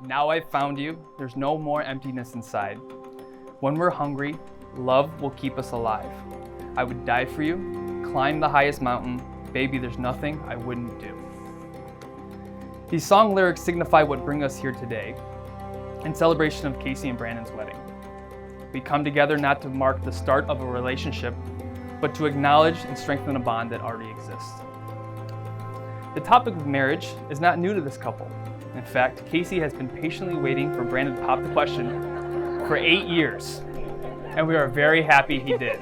Now I've found you, there's no more emptiness inside. When we're hungry, love will keep us alive. I would die for you, climb the highest mountain, baby, there's nothing I wouldn't do. These song lyrics signify what bring us here today, in celebration of Casey and Brandon's wedding. We come together not to mark the start of a relationship, but to acknowledge and strengthen a bond that already exists. The topic of marriage is not new to this couple. In fact, Casey has been patiently waiting for Brandon to pop the question for 8 years, and we are very happy he did.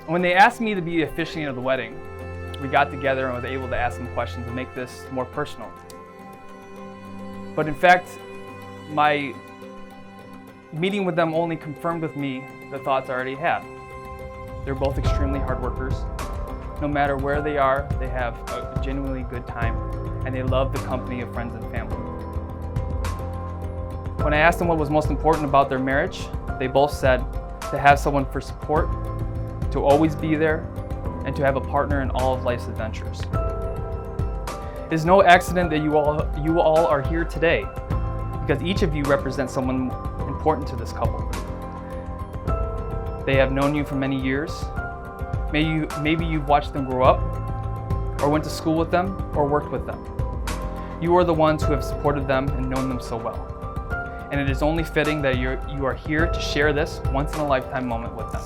When they asked me to be the officiant of the wedding, we got together and was able to ask them questions and make this more personal. But in fact, my meeting with them only confirmed with me the thoughts I already had. They're both extremely hard workers. No matter where they are, they have a genuinely good time, and they love the company of friends and family. When I asked them what was most important about their marriage, they both said to have someone for support, to always be there, and to have a partner in all of life's adventures. It is no accident that you all are here today, because each of you represents someone important to this couple. They have known you for many years. Maybe you've watched them grow up, or went to school with them, or worked with them. You are the ones who have supported them and known them so well. And it is only fitting that you are here to share this once-in-a-lifetime moment with them.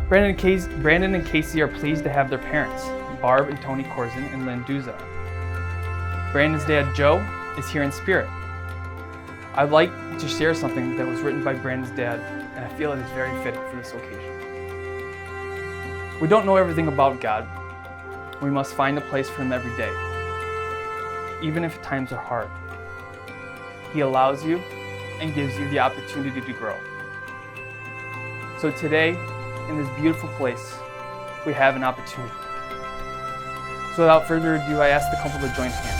Brandon and Casey are pleased to have their parents, Barb and Tony Corzin and Lynn Duza. Brandon's dad, Joe, is here in spirit. I'd like to share something that was written by Brandon's dad, and I feel it is very fitting for this occasion. We don't know everything about God. We must find a place for Him every day, even if times are hard. He allows you and gives you the opportunity to grow. So today, in this beautiful place, we have an opportunity. So without further ado, I ask the couple to join hands.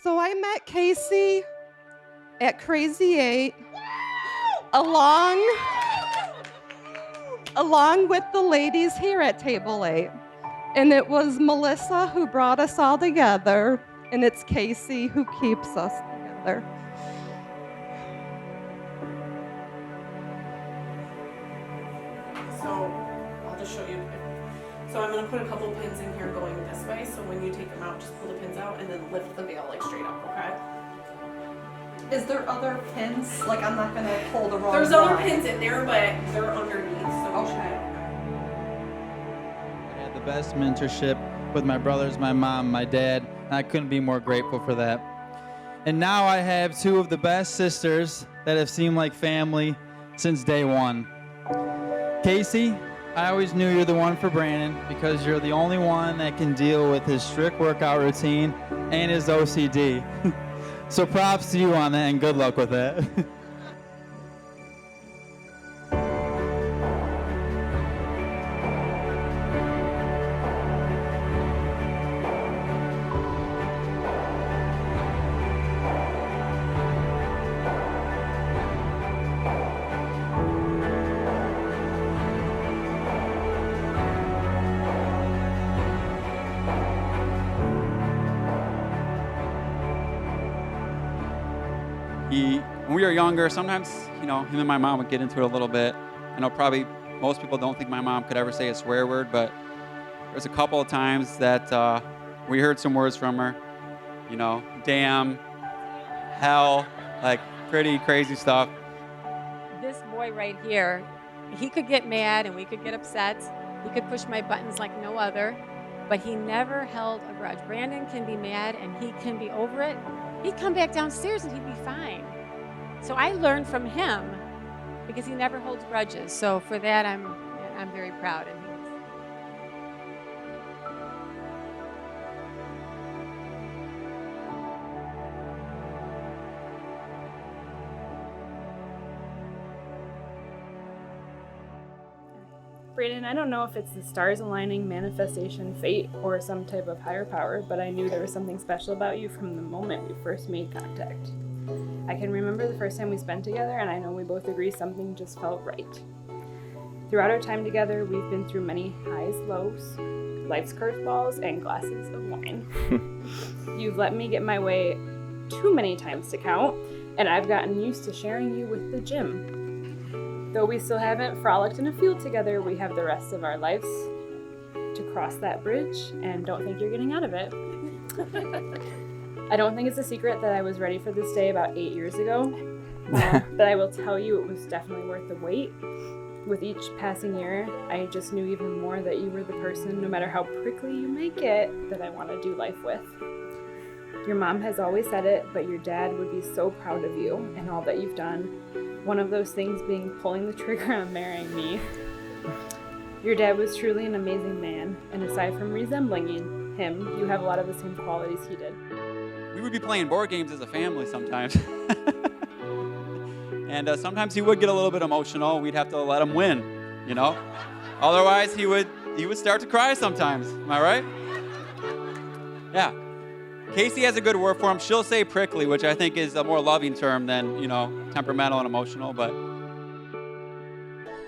So I met Casey at Crazy 8 along with the ladies here at Table 8. And it was Melissa who brought us all together, and it's Casey who keeps us together. So I'll just show you. So I'm going to put a couple pins in here going this way, so when you take them out, just pull the pins out and then lift the veil like straight up, okay? Is there other pins? Like, I'm not going to pull the wrong There's one. other pins in there, but they're underneath, so Okay. I had the best mentorship with my brothers, my mom, my dad, and I couldn't be more grateful for that. And now I have two of the best sisters that have seemed like family since day one. Casey, I always knew you're the one for Brandon because you're the only one that can deal with his strict workout routine and his OCD. So props to you on that, and good luck with that. When we were younger, sometimes, him and my mom would get into it a little bit. I know probably most people don't think my mom could ever say a swear word, but there was a couple of times that we heard some words from her. Damn, hell, like pretty crazy stuff. boy right here, he could get mad and we could get upset. He could push my buttons like no other, but he never held a grudge. Brandon can be mad and he can be over it. He'd come back downstairs and he'd be fine. So I learned from him because he never holds grudges. So for that, I'm very proud. And Brandon, I don't know if it's the stars aligning, manifestation, fate, or some type of higher power, but I knew there was something special about you from the moment we first made contact. I can remember the first time we spent together, and I know we both agree something just felt right. Throughout our time together, we've been through many highs, lows, life's curveballs, and glasses of wine. You've let me get my way too many times to count, and I've gotten used to sharing you with the gym. Though we still haven't frolicked in a field together, we have the rest of our lives to cross that bridge, and don't think you're getting out of it. I don't think it's a secret that I was ready for this day about 8 years ago, but I will tell you it was definitely worth the wait. With each passing year, I just knew even more that you were the person, no matter how prickly you may get, that I want to do life with. Your mom has always said it, but your dad would be so proud of you and all that you've done. One of those things being pulling the trigger on marrying me. Your dad was truly an amazing man, and aside from resembling him, you have a lot of the same qualities he did. We would be playing board games as a family sometimes. And sometimes he would get a little bit emotional. We'd have to let him win, you know? Otherwise, he would start to cry sometimes. Am I right? Yeah. Casey has a good word for him. She'll say prickly, which I think is a more loving term than, temperamental and emotional, but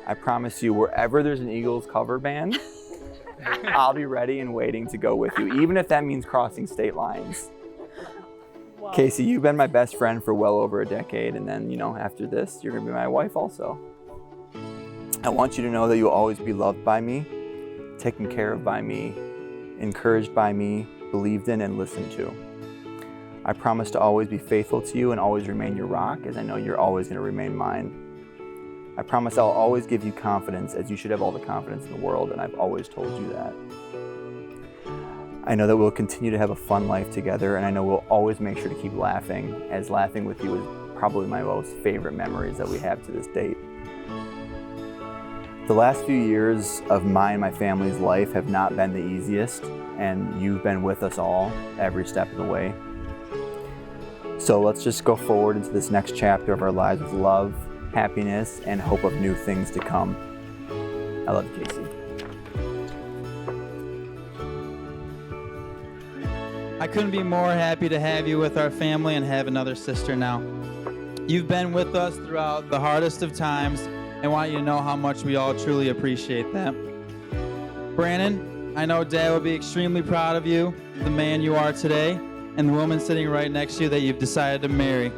I promise you, wherever there's an Eagles cover band, I'll be ready and waiting to go with you, even if that means crossing state lines. Wow. Casey, you've been my best friend for well over a decade, and then, after this, you're gonna be my wife also. I want you to know that you'll always be loved by me, taken care of by me, encouraged by me, believed in and listened to. I promise to always be faithful to you and always remain your rock, as I know you're always going to remain mine. I promise I'll always give you confidence, as you should have all the confidence in the world, and I've always told you that. I know that we'll continue to have a fun life together, and I know we'll always make sure to keep laughing, as laughing with you is probably my most favorite memories that we have to this date. The last few years of my and my family's life have not been the easiest, and you've been with us all every step of the way. So let's just go forward into this next chapter of our lives with love, happiness, and hope of new things to come. I love you, Casey. I couldn't be more happy to have you with our family and have another sister now. You've been with us throughout the hardest of times, and I want you to know how much we all truly appreciate that. Brandon, I know Dad will be extremely proud of you, the man you are today, and the woman sitting right next to you that you've decided to marry.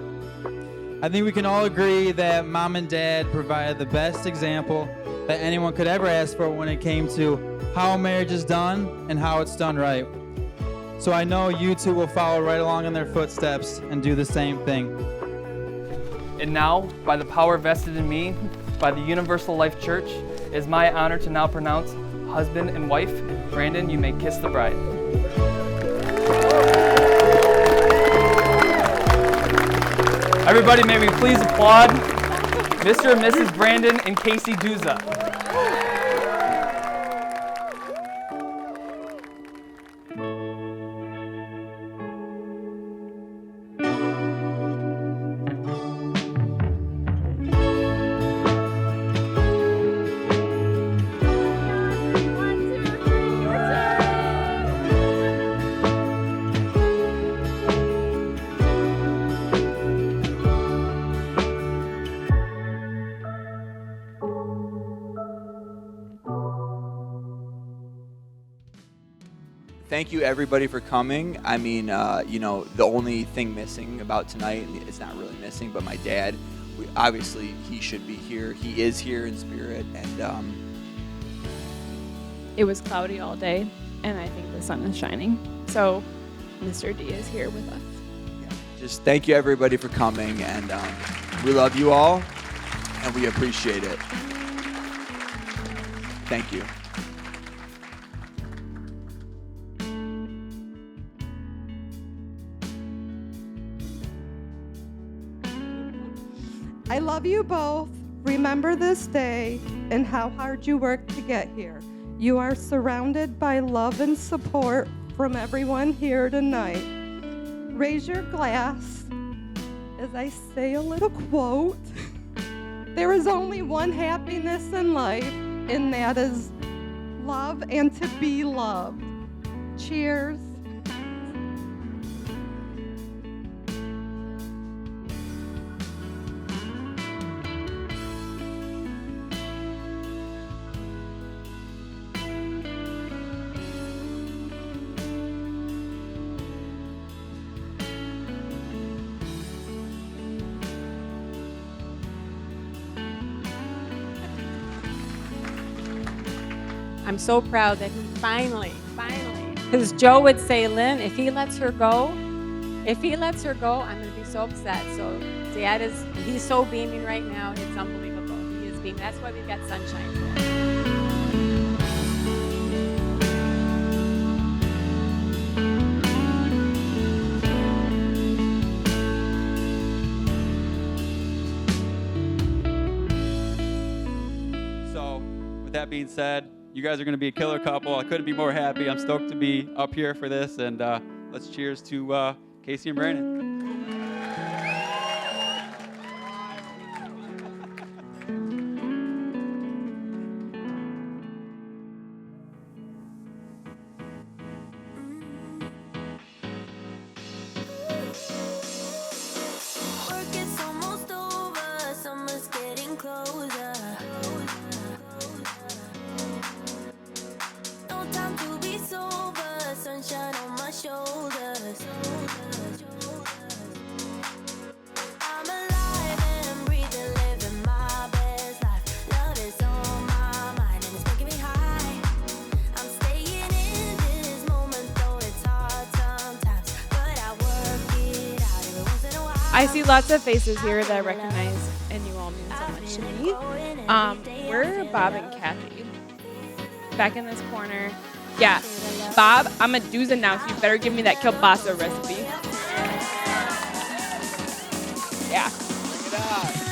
I think we can all agree that Mom and Dad provided the best example that anyone could ever ask for when it came to how a marriage is done and how it's done right. So I know you two will follow right along in their footsteps and do the same thing. And now, by the power vested in me, by the Universal Life Church, it is my honor to now pronounce husband and wife. Brandon, you may kiss the bride. Everybody, may we please applaud Mr. and Mrs. Brandon and Casey Duza. Thank you, everybody, for coming. I mean, the only thing missing about tonight, it's not really missing, but my dad, obviously, he should be here. He is here in spirit, and It was cloudy all day, and I think the sun is shining. So Mr. D is here with us. just thank you, everybody, for coming, and we love you all. and we appreciate it. Thank you. I love you both. Remember this day and how hard you worked to get here. You are surrounded by love and support from everyone here tonight. Raise your glass as I say a little quote. There is only one happiness in life, and that is love and to be loved. Cheers. I'm so proud that he finally, because Joe would say, Lynn, if he lets her go, I'm going to be so upset. So Dad he's so beaming right now. It's unbelievable. He is beaming. That's why we've got sunshine today. So, with that being said, you guys are going to be a killer couple. I couldn't be more happy. I'm stoked to be up here for this, and let's cheers to Casey and Brandon. Work is almost over, summer's getting closer. No time to be sober, sunshine on my shoulders. I'm alive and breathing, living my best life. Love is on my mind and it's making me high. I'm staying in this moment, though it's hard sometimes, but I work it out every once in a while. I see lots of faces here that I recognize, and you all mean so much to me. We're Bob and Kathy. Back in this corner. Yeah, Bob, I'm a do's and now, so you better give me that kielbasa recipe. Yeah. Look at that.